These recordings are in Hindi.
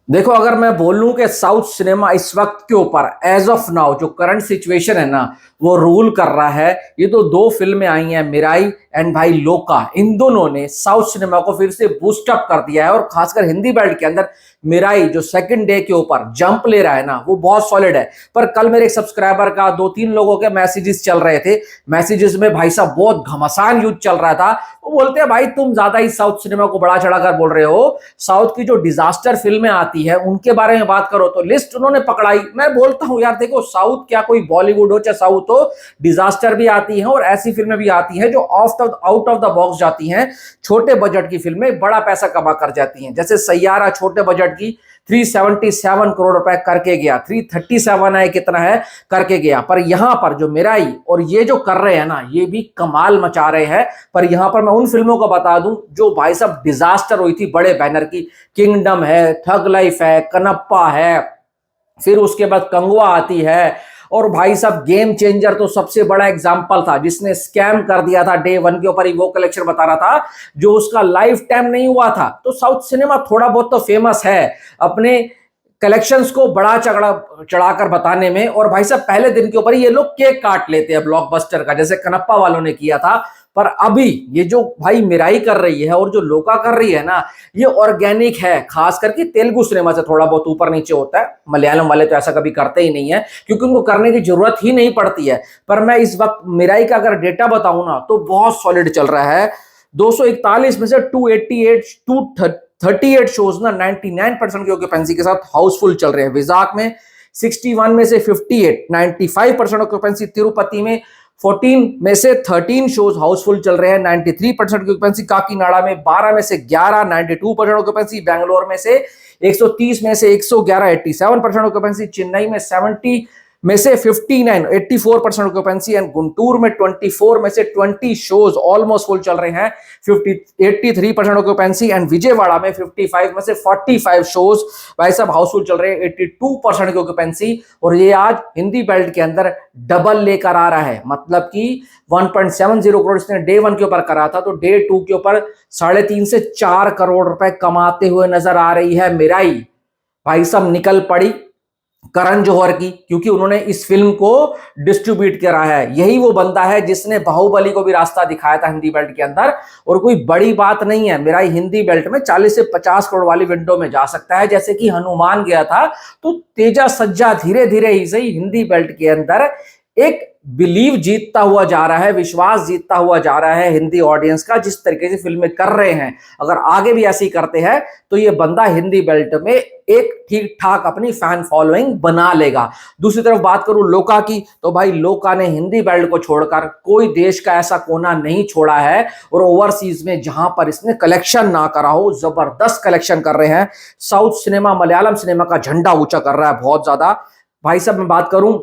देखो, अगर मैं बोलूं कि साउथ सिनेमा इस वक्त के ऊपर एज ऑफ नाउ जो करंट सिचुएशन है ना, वो रूल कर रहा है। ये तो दो फिल्में आई हैं, मिराई एंड भाई लोका। इन दोनों ने साउथ सिनेमा को फिर से बूस्ट अप कर दिया है, और खासकर हिंदी बेल्ट के अंदर मिराई जो सेकंड डे के ऊपर जंप ले रहा है ना, वो बहुत सॉलिड है। पर कल मेरे एक सब्सक्राइबर का दो तीन लोगों के मैसेजेस चल रहे थे, मैसेजेस में भाई साहब बहुत घमासान युद्ध चल रहा था। वो बोलते हैं भाई तुम ज्यादा ही साउथ सिनेमा को बड़ा चढ़ाकर बोल रहे हो, साउथ की जो डिजास्टर फिल्में आती है उनके बारे में बात करो। तो लिस्ट उन्होंने पकड़ाई। मैं बोलता हूं यार देखो, साउथ क्या कोई बॉलीवुड हो चाहे साउथ हो, डिजास्टर भी आती है और ऐसी फिल्में भी आती हैं जो आउट ऑफ द बॉक्स जाती हैं। छोटे बजट की फिल्में बड़ा पैसा कमा कर जाती हैं, जैसे सैयारा छोटे बजट की 377 करोड़ रुपए करके गया, 337 है कितना है करके गया। पर यहां पर जो मिराई और ये जो कर रहे हैं ना, ये भी कमाल मचा रहे हैं। पर यहां पर मैं उन फिल्मों को बता दूं जो भाई साहब डिजास्टर हुई थी बड़े बैनर की। किंगडम है, थग लाइफ है, कनप्पा है, फिर उसके बाद कंगवा आती है, और भाई साहब गेम चेंजर तो सबसे बड़ा एग्जाम्पल था, जिसने स्कैम कर दिया था डे वन के ऊपर ही। वो कलेक्शन बता रहा था जो उसका लाइफ टाइम नहीं हुआ था। तो साउथ सिनेमा थोड़ा बहुत तो फेमस है अपने कलेक्शंस को बड़ा चढ़ा चढ़ाकर बताने में। और भाई साहब पहले दिन के ऊपर ये लोग केक काट लेते हैं ब्लॉकबस्टर का, जैसे कनप्पा वालों ने किया था। पर अभी ये जो भाई मिराई कर रही है और जो लोका कर रही है ना, ये ऑर्गेनिक है। खास करके तेलुगु सिनेमा से थोड़ा बहुत ऊपर नीचे होता है, मलयालम वाले तो ऐसा कभी करते ही नहीं है, क्योंकि उनको करने की जरूरत ही नहीं पड़ती है। पर मैं इस वक्त मिराई का अगर डेटा बताऊं ना, तो बहुत सॉलिड चल रहा है। 241 में से 238 शोज ना 99% की ऑक्यूपेंसी के साथ हाउसफुल चल रहे हैं। विजाक में 61 में से 58, 95% ऑक्यूपेंसी। तिरुपति में 14 में से 13 शोज हाउसफुल चल रहे हैं, 93% की ऑक्यूपेंसी। काकीनाडा में 12 में से 11, 92% ऑक्यूपेंसी। बेंगलोर में से 130 में से 111, 87% ऑक्यूपेंसी। चेन्नई में 70 में से 59, 84% ऑक्यूपेंसी। एंड गुंटूर में 24 में से 20 शोज ऑलमोस्ट फुल चल रहे हैं, 83% ऑक्यूपेंसी। एंड विजयवाड़ा में 55 में से 45 शोज भाई साहब हाउसफुल चल रहे हैं, 82% की ऑक्यूपेंसी। और ये आज हिंदी बेल्ट के अंदर डबल लेकर आ रहा है, मतलब कि 1.70 करोड़ इसने डे वन के ऊपर करा था, तो डे टू के ऊपर 3.5 से 4 करोड़ रुपए कमाते हुए नजर आ रही है मिराई। भाई साहब निकल पड़ी करण जौहर की, क्योंकि उन्होंने इस फिल्म को डिस्ट्रीब्यूट करा है। यही वो बंदा है जिसने बाहुबली को भी रास्ता दिखाया था हिंदी बेल्ट के अंदर। और कोई बड़ी बात नहीं है, मेरा हिंदी बेल्ट में 40 से 50 करोड़ वाली विंडो में जा सकता है, जैसे कि हनुमान गया था। तो तेजा सज्जा धीरे धीरे ही सही हिंदी बेल्ट के अंदर एक बिलीव जीतता हुआ जा रहा है, विश्वास जीतता हुआ जा रहा है हिंदी ऑडियंस का। जिस तरीके से फिल्में कर रहे हैं, अगर आगे भी ऐसी करते हैं तो ये बंदा हिंदी बेल्ट में एक ठीक ठाक अपनी फैन फॉलोइंग बना लेगा। दूसरी तरफ बात करूं लोका की, तो भाई लोका ने हिंदी बेल्ट को छोड़कर कोई देश का ऐसा कोना नहीं छोड़ा है, और ओवरसीज में जहां पर इसने कलेक्शन ना करा हो, जबरदस्त कलेक्शन कर रहे हैं। साउथ सिनेमा मलयालम सिनेमा का झंडा ऊंचा कर रहा है बहुत ज्यादा। भाई साहब मैं बात करूं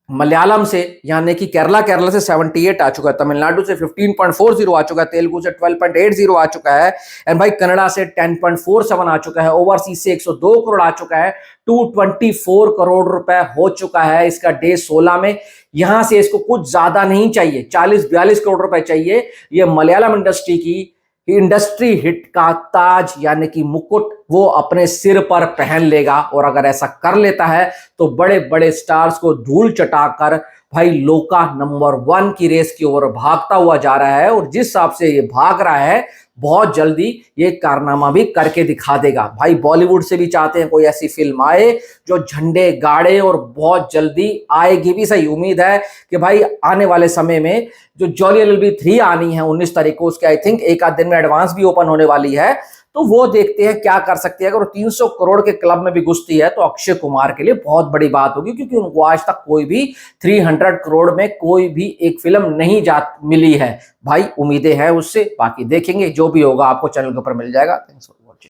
मलयालम से, यानी कि केरला से 78 आ चुका है, तमिलनाडु से 15.40 आ चुका है, तेलुगु से 12.80 आ चुका है, एंड भाई कन्नड़ा से 10.47 आ चुका है, ओवरसीज से 102 करोड़ आ चुका है, 224 करोड़ रुपए हो चुका है इसका डे 16 में। यहां से इसको कुछ ज्यादा नहीं चाहिए, 40-42 करोड़ रुपए चाहिए। ये मलयालम इंडस्ट्री की इंडस्ट्री हिट का ताज यानी कि मुकुट वो अपने सिर पर पहन लेगा। और अगर ऐसा कर लेता है तो बड़े बड़े स्टार्स को धूल चटाकर भाई लोका नंबर 1 की रेस की ओर भागता हुआ जा रहा है। और जिस हिसाब से ये भाग रहा है, बहुत जल्दी ये कारनामा भी करके दिखा देगा। भाई बॉलीवुड से भी चाहते हैं कोई ऐसी फिल्म आए जो झंडे गाड़े, और बहुत जल्दी आएगी भी सही। उम्मीद है कि भाई आने वाले समय में जो जॉली एलएलबी 3 आनी है 19 तारीख को, उसके आई थिंक एक आध दिन में एडवांस भी ओपन होने वाली है, तो वो देखते हैं क्या कर सकते हैं। अगर 300 करोड़ के क्लब में भी घुसती है तो अक्षय कुमार के लिए बहुत बड़ी बात होगी, क्योंकि उनको आज तक कोई भी 300 करोड़ में कोई भी एक फिल्म नहीं जा मिली है। भाई उम्मीदें हैं उससे, बाकी देखेंगे जो भी होगा आपको चैनल के ऊपर मिल जाएगा। थैंक्स।